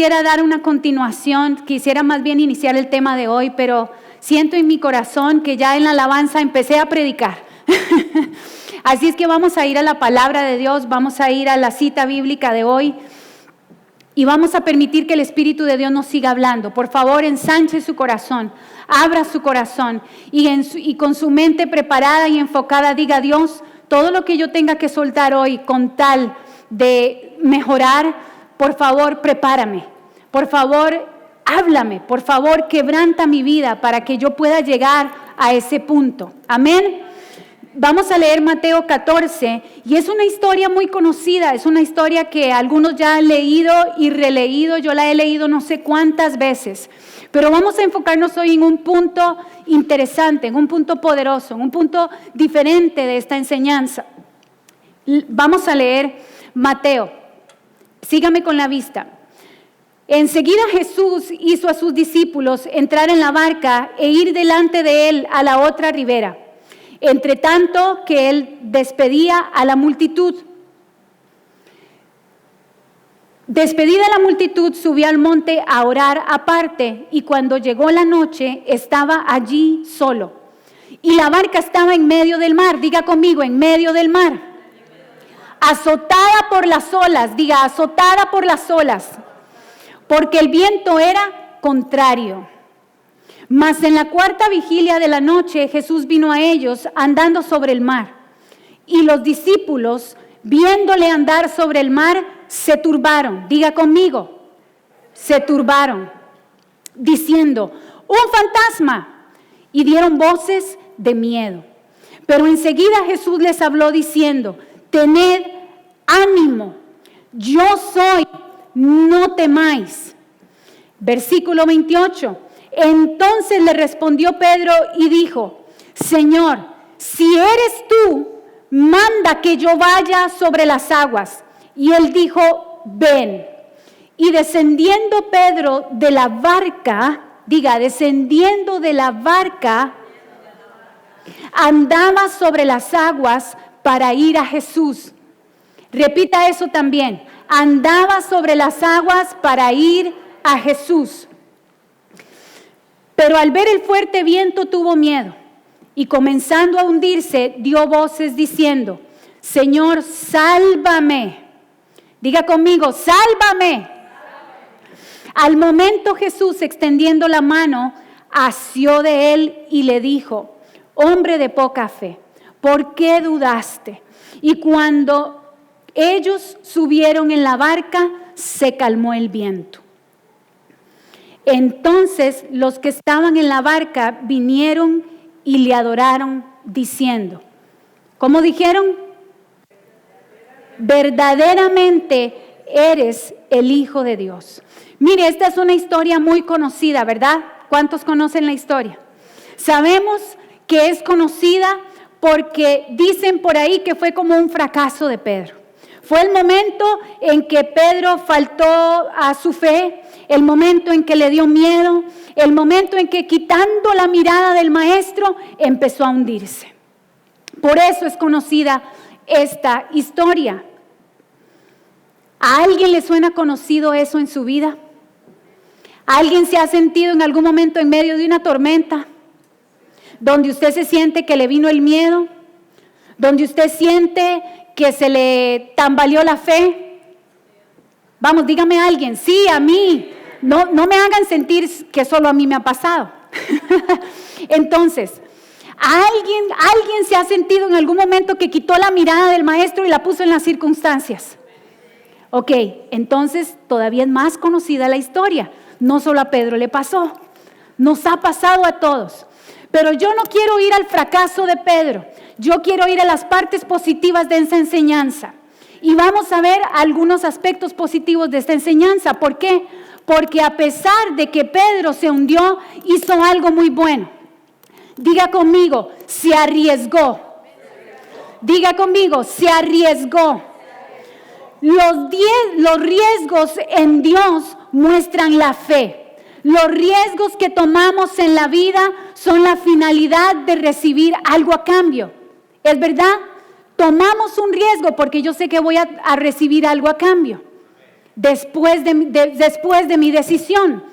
quisiera dar una continuación, quisiera más bien iniciar el tema de hoy, pero siento en mi corazón que ya en la alabanza empecé a predicar. Así es que vamos a ir a la palabra de Dios, vamos a ir a la cita bíblica de hoy y vamos a permitir que el Espíritu de Dios nos siga hablando. Por favor, ensanche su corazón, abra su corazón y con su mente preparada y enfocada diga: Dios, todo lo que yo tenga que soltar hoy con tal de mejorar, por favor, prepárame. Por favor, háblame. Por favor, quebranta mi vida para que yo pueda llegar a ese punto. Amén. Vamos a leer Mateo 14 y es una historia muy conocida, es una historia que algunos ya han leído y releído, yo la he leído no sé cuántas veces, pero vamos a enfocarnos hoy en un punto interesante, en un punto poderoso, en un punto diferente de esta enseñanza. Vamos a leer Mateo, sígame con la vista. Enseguida Jesús hizo a sus discípulos entrar en la barca e ir delante de él a la otra ribera, entre tanto que él despedía a la multitud. Despedida la multitud, subió al monte a orar aparte, y cuando llegó la noche, estaba allí solo. Y la barca estaba en medio del mar, diga conmigo, en medio del mar. Azotada por las olas, diga, azotada por las olas, porque el viento era contrario. Mas en la cuarta vigilia de la noche Jesús vino a ellos andando sobre el mar. Y los discípulos, viéndole andar sobre el mar, se turbaron. Diga conmigo, se turbaron, diciendo: ¡un fantasma! Y dieron voces de miedo. Pero enseguida Jesús les habló diciendo: tened ánimo, yo soy, no temáis. Versículo 28. Entonces le respondió Pedro y dijo: Señor, si eres tú, manda que yo vaya sobre las aguas. Y él dijo: ven. Y descendiendo Pedro de la barca, diga, descendiendo de la barca, andaba sobre las aguas para ir a Jesús. Repita eso también. Andaba sobre las aguas para ir a Jesús. Pero al ver el fuerte viento tuvo miedo y comenzando a hundirse dio voces diciendo: Señor, sálvame. Diga conmigo, sálvame. Al momento Jesús, extendiendo la mano, asió de él y le dijo: hombre de poca fe, ¿por qué dudaste? Y cuando ellos subieron en la barca, se calmó el viento. Entonces los que estaban en la barca vinieron y le adoraron diciendo, ¿cómo dijeron? Verdaderamente eres el Hijo de Dios. Mire, esta es una historia muy conocida, ¿verdad? ¿Cuántos conocen la historia? Sabemos que es conocida porque dicen por ahí que fue como un fracaso de Pedro. Fue el momento en que Pedro faltó a su fe, el momento en que le dio miedo, el momento en que quitando la mirada del maestro empezó a hundirse. Por eso es conocida esta historia. ¿A alguien le suena conocido eso en su vida? ¿Alguien se ha sentido en algún momento en medio de una tormenta? Donde usted se siente que le vino el miedo, donde usted siente que se le tambaleó la fe. Vamos, dígame a alguien, sí, a mí. No me hagan sentir que solo a mí me ha pasado. Entonces, ¿alguien se ha sentido en algún momento que quitó la mirada del maestro y la puso en las circunstancias? Ok, entonces todavía es más conocida la historia. No solo a Pedro le pasó, nos ha pasado a todos. Pero yo no quiero ir al fracaso de Pedro, yo quiero ir a las partes positivas de esa enseñanza. Y vamos a ver algunos aspectos positivos de esta enseñanza. ¿Por qué? Porque a pesar de que Pedro se hundió, hizo algo muy bueno. Diga conmigo, se arriesgó. Diga conmigo, se arriesgó. Los riesgos en Dios muestran la fe. Los riesgos que tomamos en la vida son la finalidad de recibir algo a cambio. ¿Es verdad? Tomamos un riesgo porque yo sé que voy a recibir algo a cambio. después de mi decisión.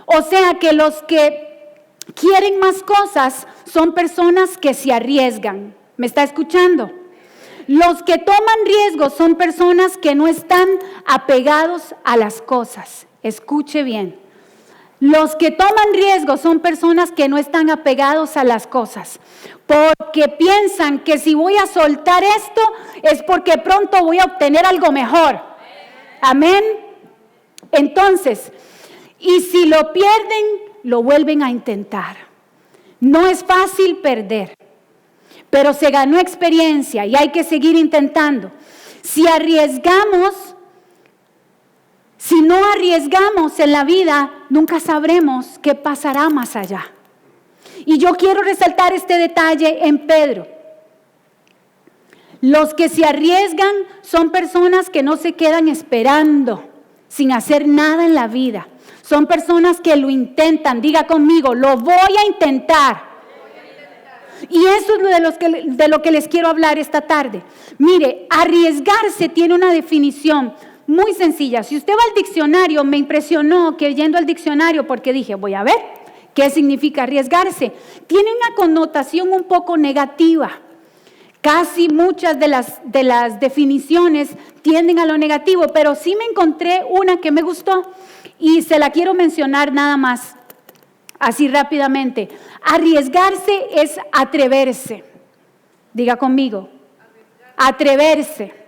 O sea que los que quieren más cosas son personas que se arriesgan. ¿Me está escuchando? Los que toman riesgos son personas que no están apegados a las cosas. Escuche bien. Los que toman riesgos son personas que no están apegados a las cosas, porque piensan que si voy a soltar esto es porque pronto voy a obtener algo mejor. Amén. Entonces, y si lo pierden, lo vuelven a intentar. No es fácil perder, pero se ganó experiencia y hay que seguir intentando. Si no arriesgamos en la vida, nunca sabremos qué pasará más allá. Y yo quiero resaltar este detalle en Pedro. Los que se arriesgan son personas que no se quedan esperando sin hacer nada en la vida. Son personas que lo intentan. Diga conmigo, lo voy a intentar. Y eso es de lo que les quiero hablar esta tarde. Mire, arriesgarse tiene una definición muy sencilla. Si usted va al diccionario, me impresionó que yendo al diccionario, porque dije, voy a ver qué significa arriesgarse. Tiene una connotación un poco negativa. Casi muchas de las definiciones tienden a lo negativo, pero sí me encontré una que me gustó y se la quiero mencionar nada más, así rápidamente. Arriesgarse es atreverse. Diga conmigo, atreverse.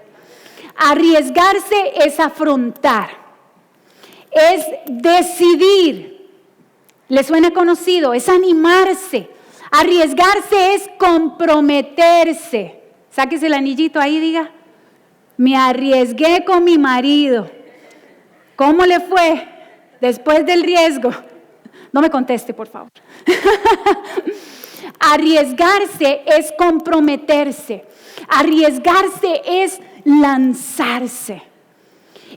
Arriesgarse es afrontar, es decidir. ¿Le suena conocido? Es animarse. Arriesgarse es comprometerse. Sáquese el anillito ahí, diga. Me arriesgué con mi marido. ¿Cómo le fue después del riesgo? No me conteste, por favor. Arriesgarse es comprometerse. Arriesgarse es lanzarse.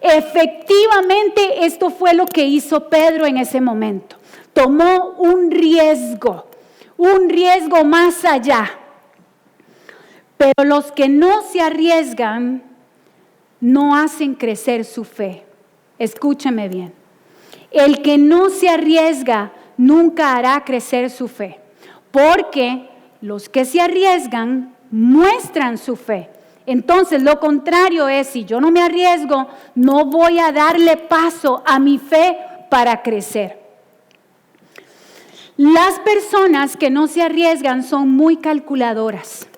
Efectivamente, esto fue lo que hizo Pedro en ese momento. Tomó un riesgo más allá. Pero los que no se arriesgan no hacen crecer su fe. Escúcheme bien. El que no se arriesga nunca hará crecer su fe, porque los que se arriesgan muestran su fe. Entonces, lo contrario es, si yo no me arriesgo, no voy a darle paso a mi fe para crecer. Las personas que no se arriesgan son muy calculadoras.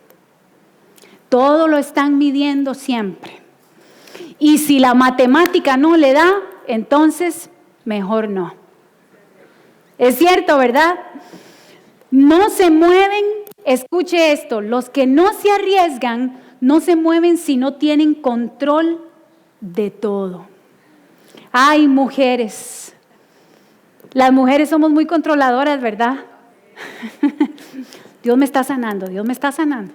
Todo lo están midiendo siempre. Y si la matemática no le da, entonces mejor no. Es cierto, ¿verdad? No se mueven, escuche esto, los que no se arriesgan no se mueven si no tienen control de todo. Ay, mujeres. Las mujeres somos muy controladoras, ¿verdad? Dios me está sanando, Dios me está sanando.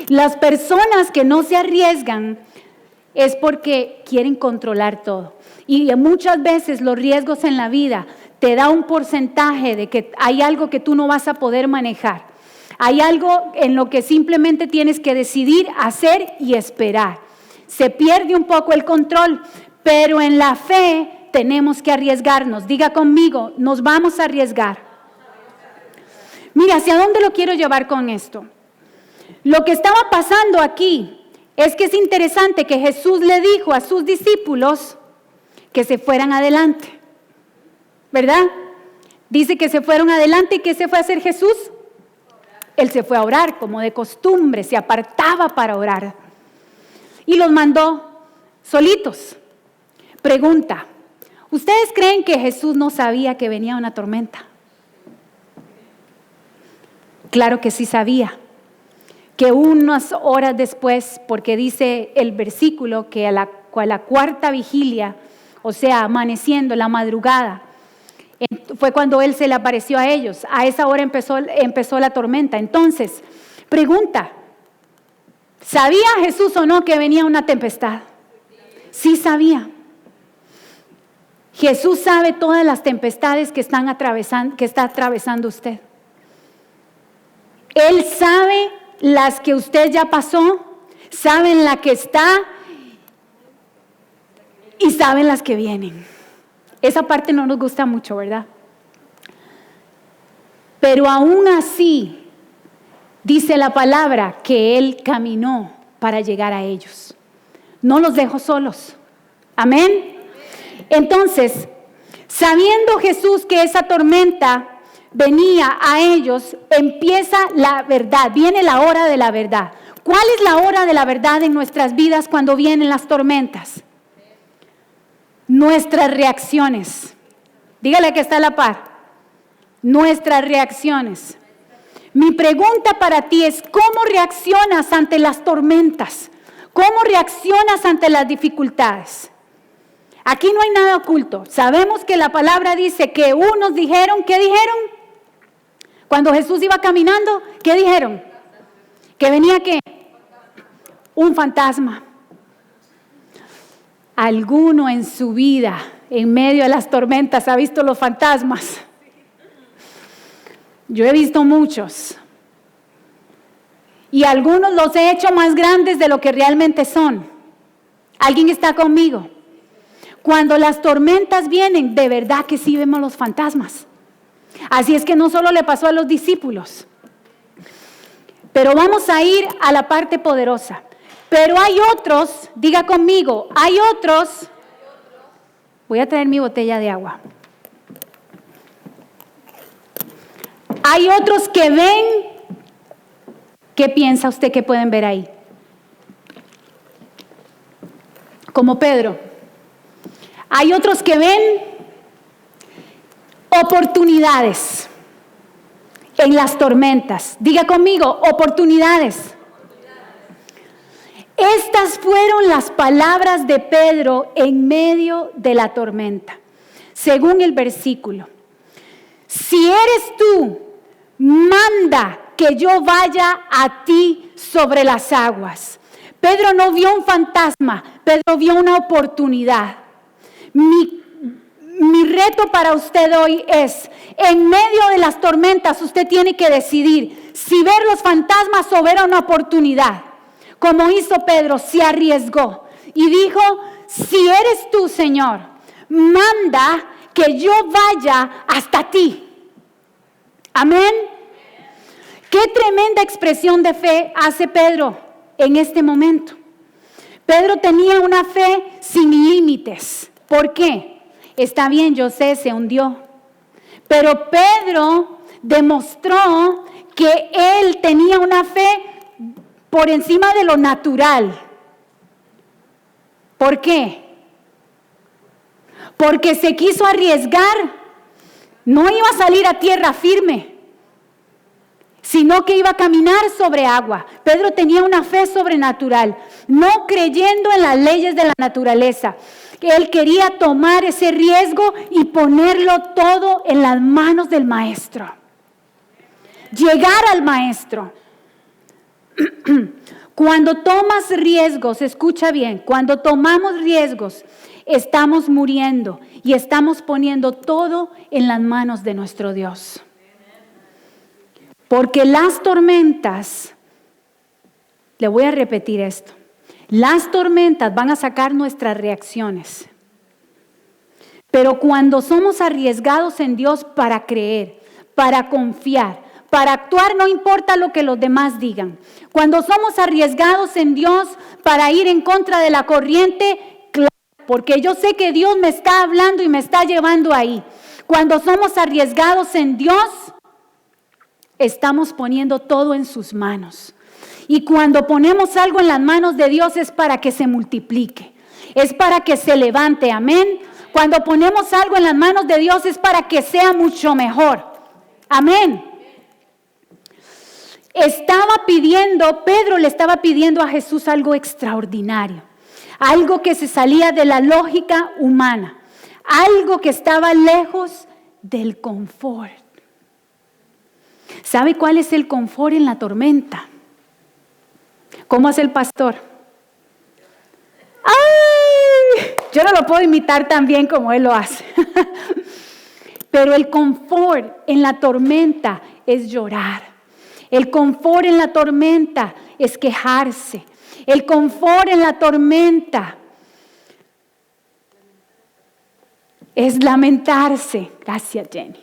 Las personas que no se arriesgan es porque quieren controlar todo. Y muchas veces los riesgos en la vida te da un porcentaje de que hay algo que tú no vas a poder manejar. Hay algo en lo que simplemente tienes que decidir, hacer y esperar. Se pierde un poco el control, pero en la fe tenemos que arriesgarnos. Diga conmigo, nos vamos a arriesgar. Mira, ¿hacia dónde lo quiero llevar con esto? Lo que estaba pasando aquí es que es interesante que Jesús le dijo a sus discípulos que se fueran adelante, ¿verdad? Dice que se fueron adelante. ¿Y qué se fue a hacer Jesús? Él se fue a orar, como de costumbre, se apartaba para orar. Y los mandó solitos. Pregunta, ¿ustedes creen que Jesús no sabía que venía una tormenta? Claro que sí sabía. Que unas horas después, porque dice el versículo que a la cuarta vigilia, o sea, amaneciendo, la madrugada, fue cuando Él se le apareció a ellos. A esa hora empezó la tormenta. Entonces, pregunta, ¿sabía Jesús o no que venía una tempestad? Sí sabía. Jesús sabe todas las tempestades que está atravesando usted. Él sabe las que usted ya pasó, sabe en la que está y saben las que vienen. Esa parte no nos gusta mucho, ¿verdad? Pero aún así, dice la palabra que Él caminó para llegar a ellos. No los dejó solos. Amén. Entonces, sabiendo Jesús que esa tormenta venía a ellos, empieza la verdad, viene la hora de la verdad. ¿Cuál es la hora de la verdad en nuestras vidas cuando vienen las tormentas? Nuestras reacciones. Dígale que está a la par. Nuestras reacciones. Mi pregunta para ti es, ¿cómo reaccionas ante las tormentas? ¿Cómo reaccionas ante las dificultades? Aquí no hay nada oculto. Sabemos que la palabra dice que unos dijeron, ¿qué dijeron? Cuando Jesús iba caminando, ¿qué dijeron? ¿Que venía qué? Un fantasma. ¿Alguno en su vida, en medio de las tormentas, ha visto los fantasmas? Yo he visto muchos. Y algunos los he hecho más grandes de lo que realmente son. ¿Alguien está conmigo? Cuando las tormentas vienen, de verdad que sí vemos los fantasmas. Así es que no solo le pasó a los discípulos. Pero vamos a ir a la parte poderosa. Pero hay otros, diga conmigo, hay otros. Voy a traer mi botella de agua. Hay otros que ven. ¿Qué piensa usted que pueden ver ahí? Como Pedro. Hay otros que ven oportunidades en las tormentas. Diga conmigo, oportunidades. Estas fueron las palabras de Pedro en medio de la tormenta. Según el versículo. Si eres tú, manda que yo vaya a ti sobre las aguas. Pedro no vio un fantasma, Pedro vio una oportunidad. Mi reto para usted hoy es, en medio de las tormentas usted tiene que decidir si ver los fantasmas o ver una oportunidad. Como hizo Pedro, se arriesgó y dijo, si eres tú, Señor, manda que yo vaya hasta ti. Amén. Qué tremenda expresión de fe hace Pedro en este momento. Pedro tenía una fe sin límites. ¿Por qué? Está bien, yo sé, se hundió. Pero Pedro demostró que él tenía una fe por encima de lo natural. ¿Por qué? Porque se quiso arriesgar. No iba a salir a tierra firme, sino que iba a caminar sobre agua. Pedro tenía una fe sobrenatural, no creyendo en las leyes de la naturaleza. Él quería tomar ese riesgo y ponerlo todo en las manos del maestro. Llegar al maestro. Cuando tomas riesgos, escucha bien, cuando tomamos riesgos, estamos muriendo y estamos poniendo todo en las manos de nuestro Dios. Porque las tormentas, le voy a repetir esto, las tormentas van a sacar nuestras reacciones. Pero cuando somos arriesgados en Dios para creer, para confiar, para actuar, no importa lo que los demás digan. Cuando somos arriesgados en Dios para ir en contra de la corriente, claro, porque yo sé que Dios me está hablando y me está llevando ahí. Cuando somos arriesgados en Dios, estamos poniendo todo en sus manos. Y cuando ponemos algo en las manos de Dios es para que se multiplique, es para que se levante, amén. Cuando ponemos algo en las manos de Dios es para que sea mucho mejor, amén. Pedro le estaba pidiendo a Jesús algo extraordinario, algo que se salía de la lógica humana, algo que estaba lejos del confort. ¿Sabe cuál es el confort en la tormenta? ¿Cómo hace el pastor? ¡Ay! Yo no lo puedo imitar tan bien como él lo hace. Pero el confort en la tormenta es llorar. El confort en la tormenta es quejarse. El confort en la tormenta es lamentarse. Gracias, Jenny.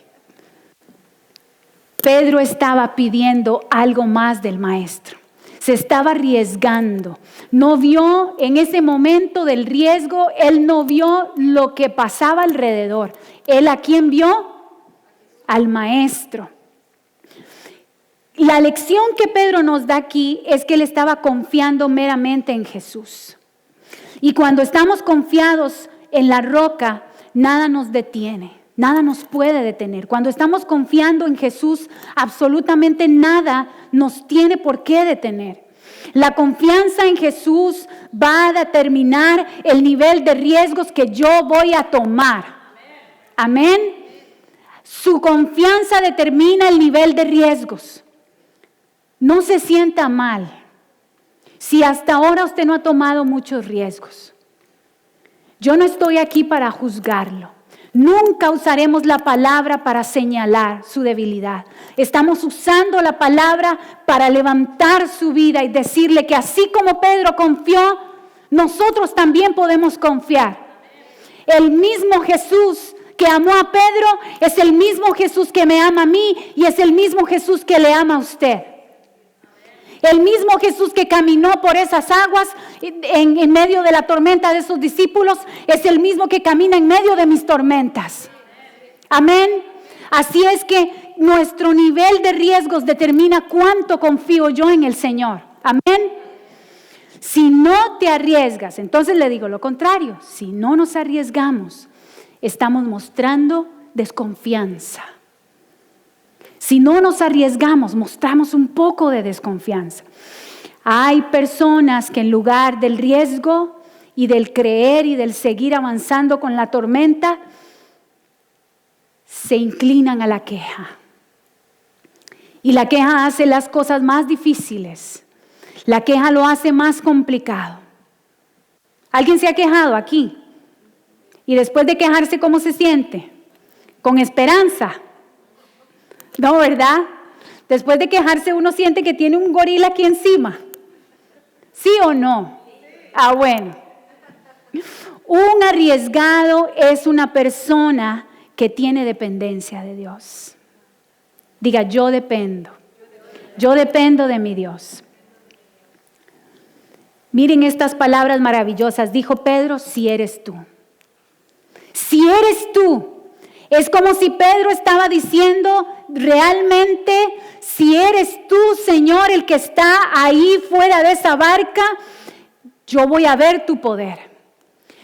Pedro estaba pidiendo algo más del maestro. Se estaba arriesgando. No vio en ese momento del riesgo, él no vio lo que pasaba alrededor. ¿Él a quién vio? Al maestro. La lección que Pedro nos da aquí es que él estaba confiando meramente en Jesús. Y cuando estamos confiados en la roca, nada nos detiene, nada nos puede detener. Cuando estamos confiando en Jesús, absolutamente nada nos tiene por qué detener. La confianza en Jesús va a determinar el nivel de riesgos que yo voy a tomar. Amén. Su confianza determina el nivel de riesgos. No se sienta mal si hasta ahora usted no ha tomado muchos riesgos. Yo no estoy aquí para juzgarlo. Nunca usaremos la palabra para señalar su debilidad. Estamos usando la palabra para levantar su vida y decirle que así como Pedro confió, nosotros también podemos confiar. El mismo Jesús que amó a Pedro es el mismo Jesús que me ama a mí y es el mismo Jesús que le ama a usted. El mismo Jesús que caminó por esas aguas en medio de la tormenta de sus discípulos es el mismo que camina en medio de mis tormentas. Amén. Así es que nuestro nivel de riesgos determina cuánto confío yo en el Señor. Amén. Si no te arriesgas, entonces le digo lo contrario. Si no nos arriesgamos, estamos mostrando desconfianza. Si no nos arriesgamos, mostramos un poco de desconfianza. Hay personas que en lugar del riesgo y del creer y del seguir avanzando con la tormenta, se inclinan a la queja. Y la queja hace las cosas más difíciles. La queja lo hace más complicado. ¿Alguien se ha quejado aquí? Y después de quejarse, ¿cómo se siente? Con esperanza. No, ¿verdad? Después de quejarse uno siente que tiene un gorila aquí encima. ¿Sí o no? Ah, bueno. Un arriesgado es una persona que tiene dependencia de Dios. Diga, yo dependo. Yo dependo de mi Dios. Miren estas palabras maravillosas. Dijo Pedro, si eres tú. Si eres tú. Es como si Pedro estaba diciendo realmente, si eres tú, Señor, el que está ahí fuera de esa barca, yo voy a ver tu poder.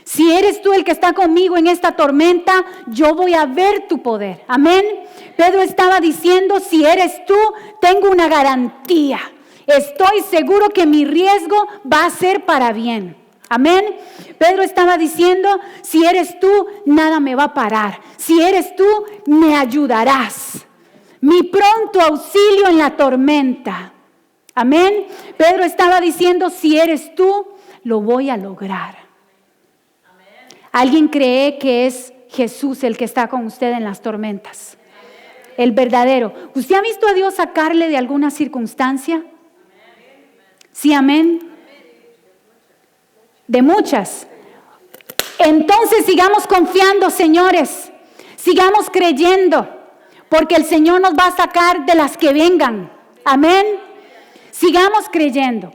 Si eres tú el que está conmigo en esta tormenta, yo voy a ver tu poder. Amén. Pedro estaba diciendo, si eres tú, tengo una garantía. Estoy seguro que mi riesgo va a ser para bien. Amén. Pedro estaba diciendo, si eres tú, nada me va a parar. Si eres tú, me ayudarás. Mi pronto auxilio en la tormenta. Amén. Pedro estaba diciendo, si eres tú, lo voy a lograr. ¿Alguien cree que es Jesús el que está con usted en las tormentas? El verdadero. ¿Usted ha visto a Dios sacarle de alguna circunstancia? Sí, amén. De muchas. Entonces sigamos confiando, señores. Sigamos creyendo, porque el Señor nos va a sacar de las que vengan. Amén. Sigamos creyendo.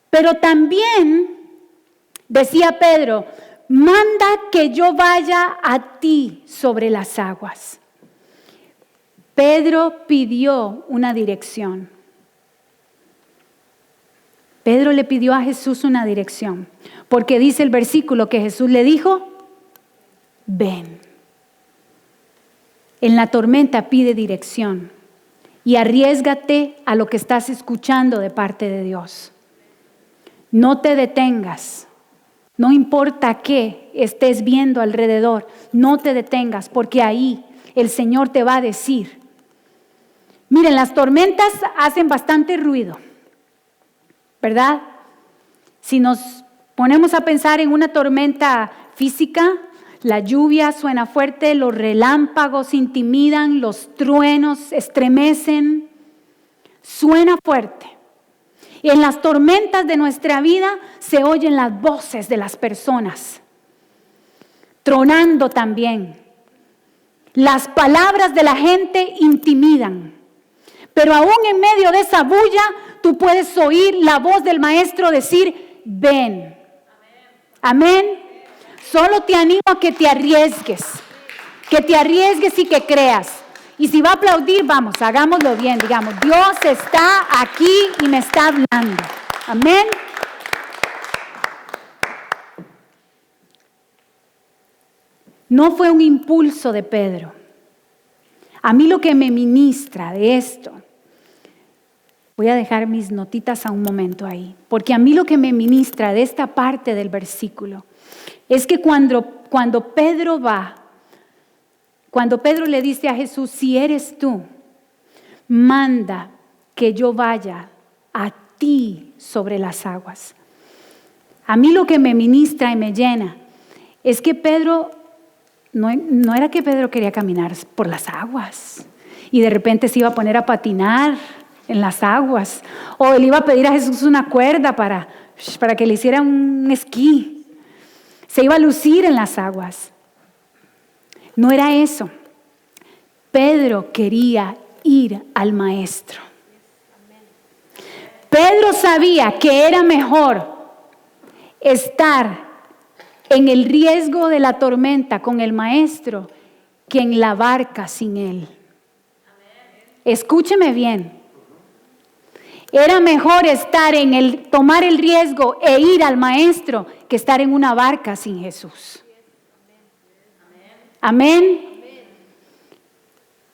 Pero también decía Pedro, manda que yo vaya a ti sobre las aguas. Pedro pidió una dirección. Pedro le pidió a Jesús una dirección, porque dice el versículo que Jesús le dijo, ven. En la tormenta pide dirección y arriésgate a lo que estás escuchando de parte de Dios. No te detengas, no importa qué estés viendo alrededor, no te detengas, porque ahí el Señor te va a decir. Miren, las tormentas hacen bastante ruido, ¿verdad? Si nos ponemos a pensar en una tormenta física, la lluvia suena fuerte, los relámpagos intimidan, los truenos estremecen, suena fuerte. Y en las tormentas de nuestra vida se oyen las voces de las personas. tronando también. Las palabras de la gente intimidan, pero aún en medio de esa bulla, tú puedes oír la voz del maestro decir, ven. Amén. Solo te animo a que te arriesgues y que creas. Y si va a aplaudir, vamos, hagámoslo bien, digamos, Dios está aquí y me está hablando. Amén. No fue un impulso de Pedro. A mí lo que me ministra de esto, voy a dejar mis notitas a un momento ahí, porque a mí lo que me ministra de esta parte del versículo es que cuando Pedro le dice a Jesús, si eres tú, manda que yo vaya a ti sobre las aguas. A mí lo que me ministra y me llena es que Pedro, no era que Pedro quería caminar por las aguas y de repente se iba a poner a patinar en las aguas, o él iba a pedir a Jesús una cuerda para que le hiciera un esquí. Se iba a lucir en las aguas. No era eso. Pedro quería ir al maestro. Pedro sabía que era mejor estar en el riesgo de la tormenta con el maestro que en la barca sin él. Escúcheme bien. Era mejor estar tomar el riesgo e ir al maestro que estar en una barca sin Jesús. Amén.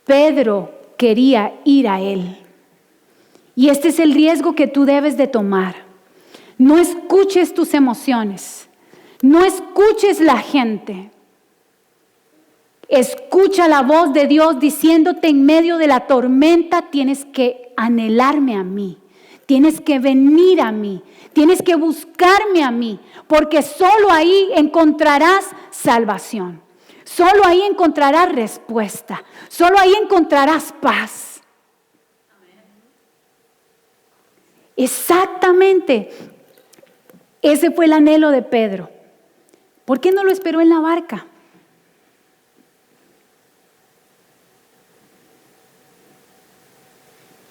Pedro quería ir a él. Y este es el riesgo que tú debes de tomar. No escuches tus emociones. No escuches la gente. Escucha la voz de Dios diciéndote en medio de la tormenta, tienes que anhelarme a mí. Tienes que venir a mí. Tienes que buscarme a mí. Porque solo ahí encontrarás salvación. Solo ahí encontrarás respuesta. Solo ahí encontrarás paz. Exactamente. Ese fue el anhelo de Pedro. ¿Por qué no lo esperó en la barca?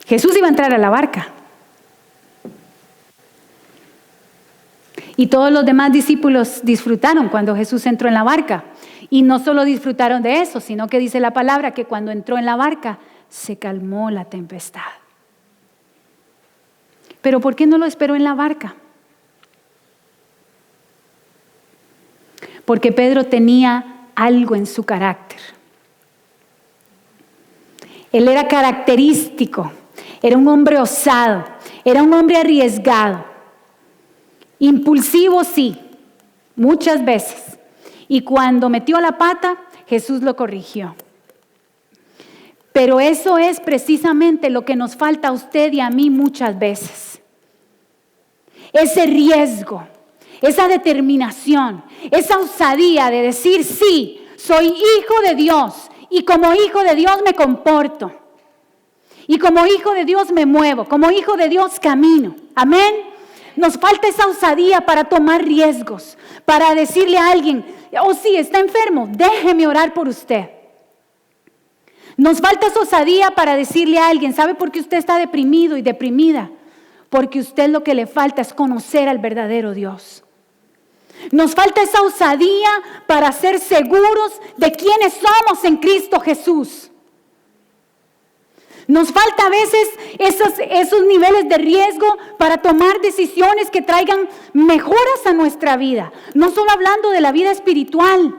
Jesús iba a entrar a la barca. Y todos los demás discípulos disfrutaron cuando Jesús entró en la barca. Y no solo disfrutaron de eso, sino que dice la palabra que cuando entró en la barca se calmó la tempestad. Pero ¿por qué no lo esperó en la barca? Porque Pedro tenía algo en su carácter. Él era característico, era un hombre osado, era un hombre arriesgado, impulsivo sí, muchas veces. Y cuando metió la pata, Jesús lo corrigió. Pero eso es precisamente lo que nos falta a usted y a mí muchas veces. Ese riesgo, esa determinación, esa osadía de decir sí, soy hijo de Dios y como hijo de Dios me comporto. Y como hijo de Dios me muevo, como hijo de Dios camino. Amén. Nos falta esa osadía para tomar riesgos, para decirle a alguien, oh sí, está enfermo, déjeme orar por usted. Nos falta esa osadía para decirle a alguien, ¿sabe por qué usted está deprimido y deprimida? Porque usted lo que le falta es conocer al verdadero Dios. Nos falta esa osadía para ser seguros de quiénes somos en Cristo Jesús. Nos falta a veces esos niveles de riesgo para tomar decisiones que traigan mejoras a nuestra vida. No solo hablando de la vida espiritual.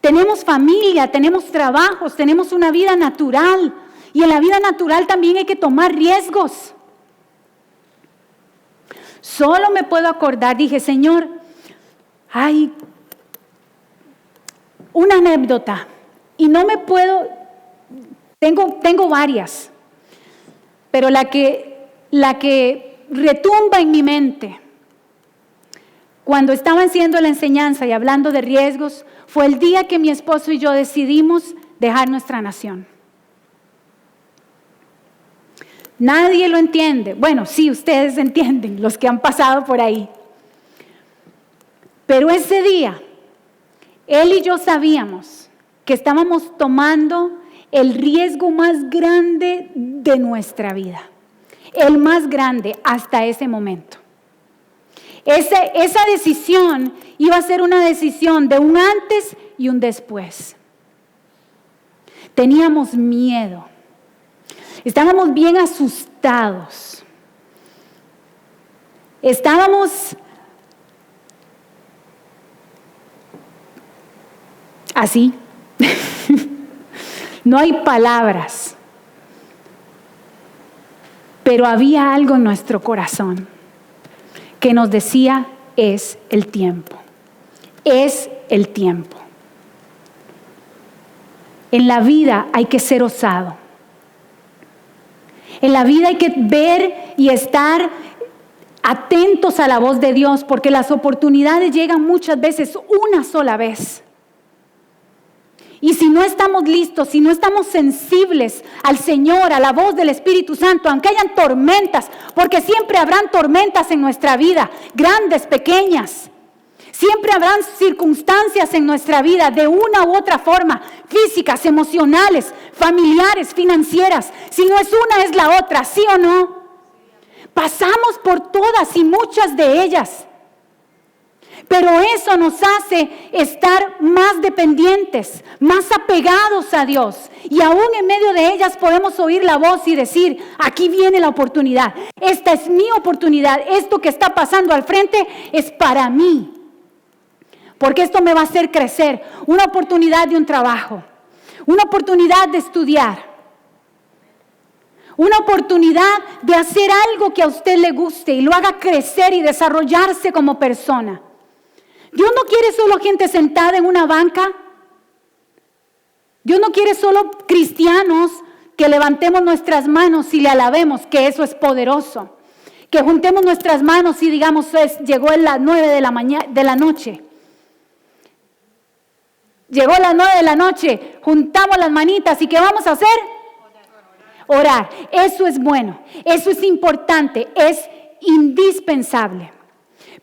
Tenemos familia, tenemos trabajos, tenemos una vida natural. Y en la vida natural también hay que tomar riesgos. Solo me puedo acordar, dije, Señor, hay una anécdota. Y no me puedo... Tengo varias, pero la que retumba en mi mente cuando estaba haciendo la enseñanza y hablando de riesgos fue el día que mi esposo y yo decidimos dejar nuestra nación. Nadie lo entiende. Bueno, sí, ustedes entienden, los que han pasado por ahí. Pero ese día Él y yo sabíamos que estábamos tomando el riesgo más grande de nuestra vida, el más grande hasta ese momento. Esa decisión iba a ser una decisión de un antes y un después. Teníamos miedo, estábamos bien asustados, estábamos así. No hay palabras, pero había algo en nuestro corazón que nos decía: es el tiempo, es el tiempo. En la vida hay que ser osado. En la vida hay que ver y estar atentos a la voz de Dios, porque las oportunidades llegan muchas veces una sola vez. Y si no estamos listos, si no estamos sensibles al Señor, a la voz del Espíritu Santo, aunque hayan tormentas, porque siempre habrán tormentas en nuestra vida, grandes, pequeñas. Siempre habrán circunstancias en nuestra vida de una u otra forma, físicas, emocionales, familiares, financieras. Si no es una, es la otra, ¿sí o no? Pasamos por todas y muchas de ellas. Pero eso nos hace estar más dependientes, más apegados a Dios. Y aún en medio de ellas podemos oír la voz y decir: aquí viene la oportunidad. Esta es mi oportunidad. Esto que está pasando al frente es para mí. Porque esto me va a hacer crecer. Una oportunidad de un trabajo. Una oportunidad de estudiar. Una oportunidad de hacer algo que a usted le guste y lo haga crecer y desarrollarse como persona. Dios no quiere solo gente sentada en una banca. Dios no quiere solo cristianos que levantemos nuestras manos y le alabemos, que eso es poderoso. Que juntemos nuestras manos y digamos: llegó a las 9 de la noche. Llegó a las 9 de la noche, juntamos las manitas y ¿qué vamos a hacer? Orar. Eso es bueno, eso es importante, es indispensable.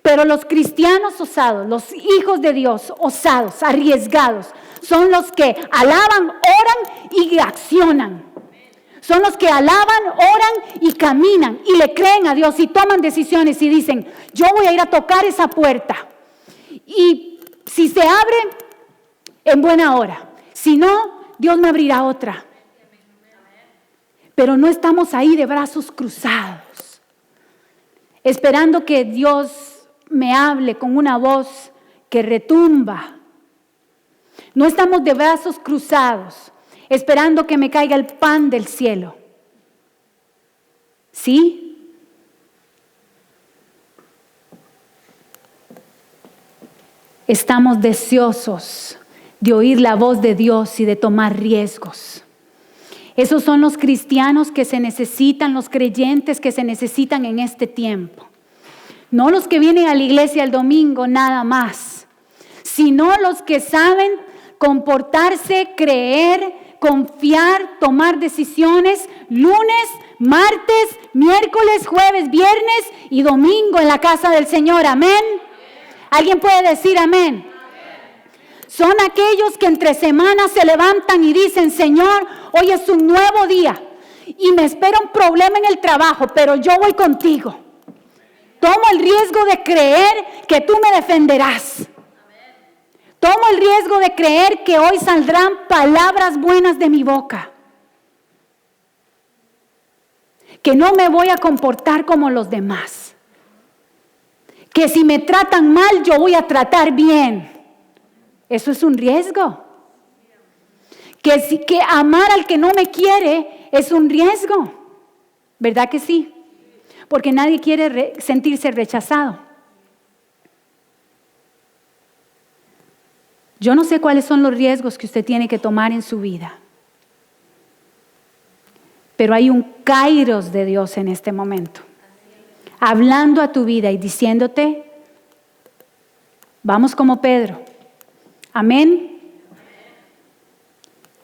Pero los cristianos osados, los hijos de Dios osados, arriesgados, son los que alaban, oran y accionan. Son los que alaban, oran y caminan y le creen a Dios y toman decisiones y dicen: yo voy a ir a tocar esa puerta. Y si se abre, en buena hora. Si no, Dios me abrirá otra. Pero no estamos ahí de brazos cruzados, esperando que Dios me hable con una voz que retumba. No estamos de brazos cruzados, esperando que me caiga el pan del cielo. ¿Sí? Estamos deseosos de oír la voz de Dios y de tomar riesgos. Esos son los cristianos que se necesitan, los creyentes que se necesitan en este tiempo. No los que vienen a la iglesia el domingo nada más, sino los que saben comportarse, creer, confiar, tomar decisiones lunes, martes, miércoles, jueves, viernes y domingo en la casa del Señor. Amén. ¿Alguien puede decir amén? Son aquellos que entre semanas se levantan y dicen: Señor, hoy es un nuevo día y me espera un problema en el trabajo, pero yo voy contigo. Tomo el riesgo de creer que tú me defenderás. Tomo el riesgo de creer que hoy saldrán palabras buenas de mi boca. Que no me voy a comportar como los demás. Que si me tratan mal, yo voy a tratar bien. Eso es un riesgo. Que amar al que no me quiere es un riesgo. ¿Verdad que sí? Porque nadie quiere sentirse rechazado. Yo no sé cuáles son los riesgos que usted tiene que tomar en su vida. Pero hay un kairos de Dios en este momento. Hablando a tu vida y diciéndote: vamos como Pedro. Amén.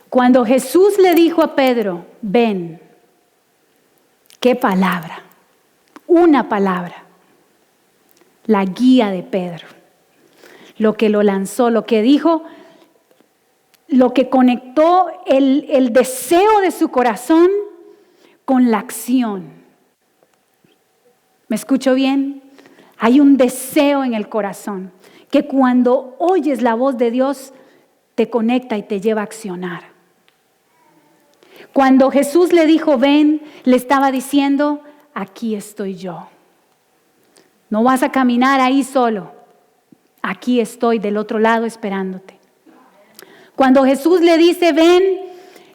Cuando Jesús le dijo a Pedro: ven, qué palabra, una palabra, la guía de Pedro. lo que lo lanzó, lo que dijo, lo que conectó el deseo de su corazón con la acción. ¿Me escucho bien? Hay un deseo en el corazón que cuando oyes la voz de Dios te conecta y te lleva a accionar. Cuando Jesús le dijo, ven, le estaba diciendo, aquí estoy yo. No vas a caminar ahí solo. Aquí estoy del otro lado esperándote. Cuando Jesús le dice, ven,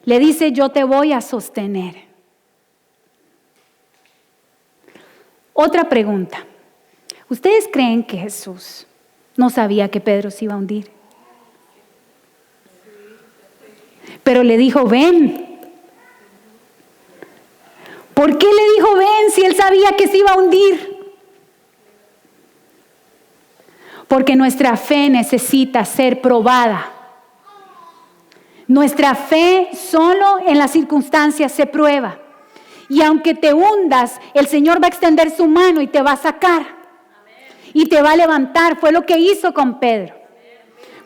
le dice, yo te voy a sostener. Otra pregunta. ¿Ustedes creen que Jesús no sabía que Pedro se iba a hundir? Pero le dijo, ven. ¿Por qué le dijo, ven, si él sabía que se iba a hundir? Porque nuestra fe necesita ser probada. Nuestra fe solo en las circunstancias se prueba. Y aunque te hundas, el Señor va a extender su mano y te va a sacar. Y te va a levantar. Fue lo que hizo con Pedro.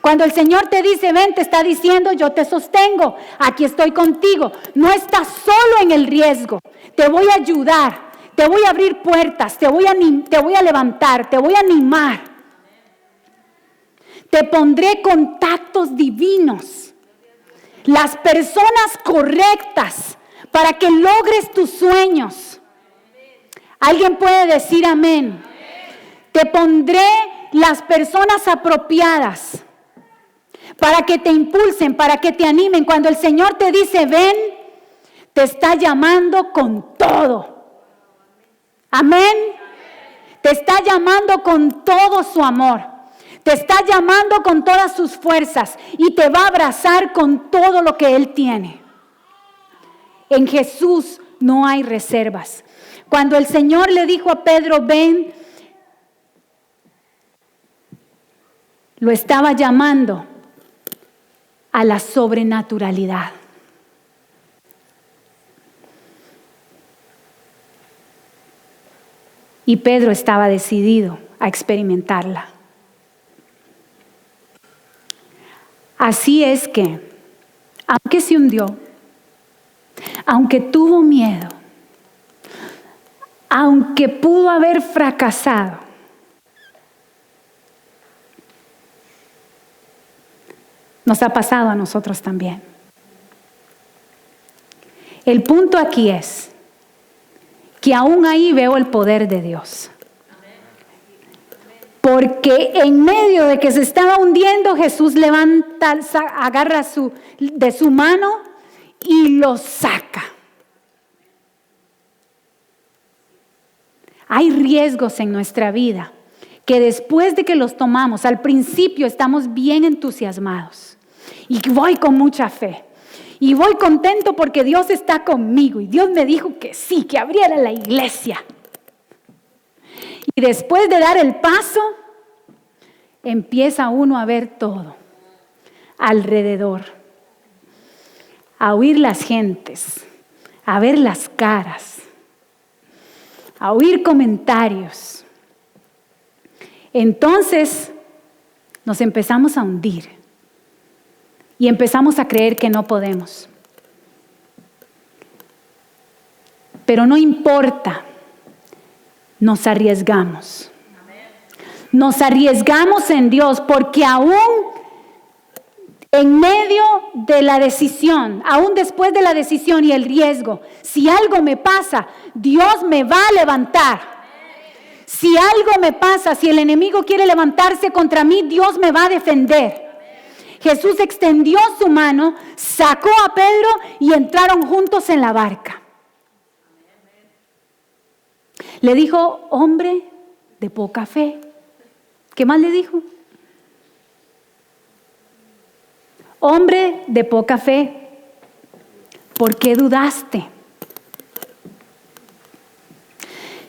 Cuando el Señor te dice, ven, te está diciendo, yo te sostengo. Aquí estoy contigo. No estás solo en el riesgo. Te voy a ayudar. Te voy a abrir puertas. Te voy a levantar. Te voy a animar. Te pondré contactos divinos. Las personas correctas para que logres tus sueños. ¿Alguien puede decir amén? Te pondré las personas apropiadas para que te impulsen, para que te animen. Cuando el Señor te dice ven, te está llamando con todo. Amén. Te está llamando con todo su amor. Te está llamando con todas sus fuerzas y te va a abrazar con todo lo que Él tiene. En Jesús no hay reservas. Cuando el Señor le dijo a Pedro, ven, lo estaba llamando a la sobrenaturalidad. Y Pedro estaba decidido a experimentarla. Así es que, aunque se hundió, aunque tuvo miedo, aunque pudo haber fracasado, nos ha pasado a nosotros también. El punto aquí es que aún ahí veo el poder de Dios. Porque en medio de que se estaba hundiendo, Jesús levanta, agarra de su mano y lo saca. Hay riesgos en nuestra vida que después de que los tomamos, al principio estamos bien entusiasmados y voy con mucha fe y voy contento porque Dios está conmigo y Dios me dijo que sí, que abriera la iglesia. Y después de dar el paso, empieza uno a ver todo alrededor, a oír las gentes, a ver las caras, a oír comentarios. Entonces nos empezamos a hundir y empezamos a creer que no podemos. Pero no importa. Nos arriesgamos. Nos arriesgamos en Dios porque aún en medio de la decisión, aún después de la decisión y el riesgo, si algo me pasa, Dios me va a levantar. Si algo me pasa, si el enemigo quiere levantarse contra mí, Dios me va a defender. Jesús extendió su mano, sacó a Pedro y entraron juntos en la barca. Le dijo, hombre de poca fe. ¿Qué más le dijo? Hombre de poca fe, ¿por qué dudaste?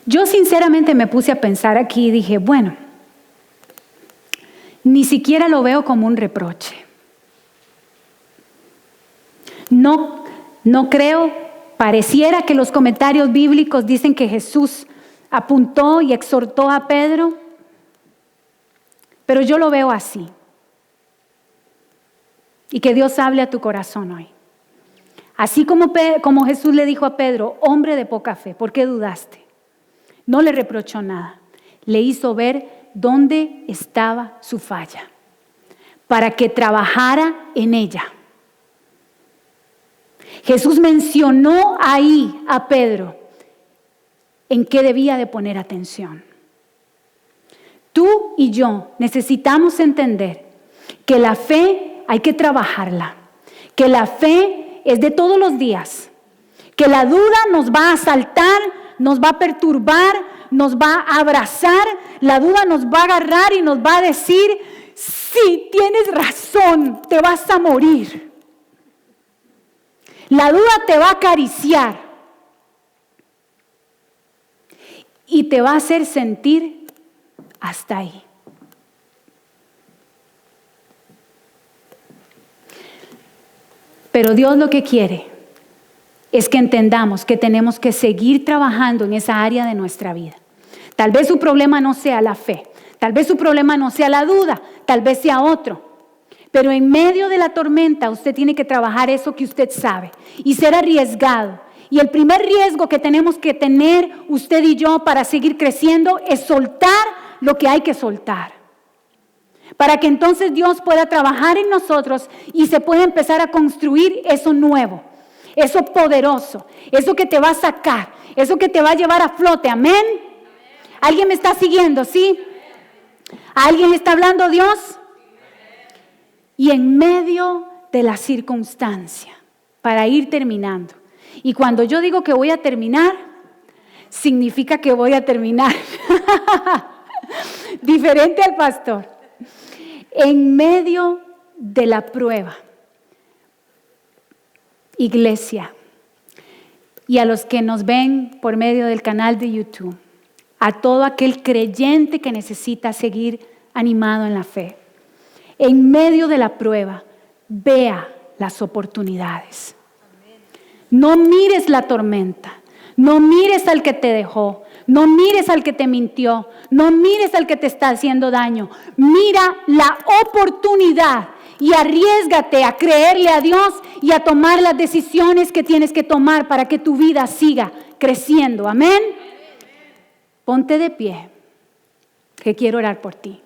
Yo sinceramente me puse a pensar aquí y dije, bueno, ni siquiera lo veo como un reproche. No creo, pareciera que los comentarios bíblicos dicen que Jesús apuntó y exhortó a Pedro, pero yo lo veo así. Y que Dios hable a tu corazón hoy. Así como Jesús le dijo a Pedro, hombre de poca fe, ¿por qué dudaste? No le reprochó nada. Le hizo ver dónde estaba su falla, para que trabajara en ella. Jesús mencionó ahí a Pedro en qué debía de poner atención. Tú y yo necesitamos entender que la fe hay que trabajarla, que la fe es de todos los días, que la duda nos va a asaltar, nos va a perturbar, nos va a abrazar, la duda nos va a agarrar y nos va a decir, sí, tienes razón, te vas a morir. La duda te va a acariciar y te va a hacer sentir hasta ahí. Pero Dios lo que quiere es que entendamos que tenemos que seguir trabajando en esa área de nuestra vida. Tal vez su problema no sea la fe, tal vez su problema no sea la duda, tal vez sea otro. Pero en medio de la tormenta usted tiene que trabajar eso que usted sabe y ser arriesgado. Y el primer riesgo que tenemos que tener usted y yo para seguir creciendo es soltar lo que hay que soltar. Para que entonces Dios pueda trabajar en nosotros y se pueda empezar a construir eso nuevo, eso poderoso, eso que te va a sacar, eso que te va a llevar a flote. Amén. ¿Alguien me está siguiendo? ¿Sí? ¿A alguien le está hablando Dios? Y en medio de la circunstancia, para ir terminando. Y cuando yo digo que voy a terminar, significa que voy a terminar. Diferente al pastor. En medio de la prueba, iglesia, y a los que nos ven por medio del canal de YouTube, a todo aquel creyente que necesita seguir animado en la fe, en medio de la prueba, vea las oportunidades. No mires la tormenta, no mires al que te dejó, no mires al que te mintió, no mires al que te está haciendo daño. Mira la oportunidad y arriésgate a creerle a Dios y a tomar las decisiones que tienes que tomar para que tu vida siga creciendo. Amén. Ponte de pie, que quiero orar por ti.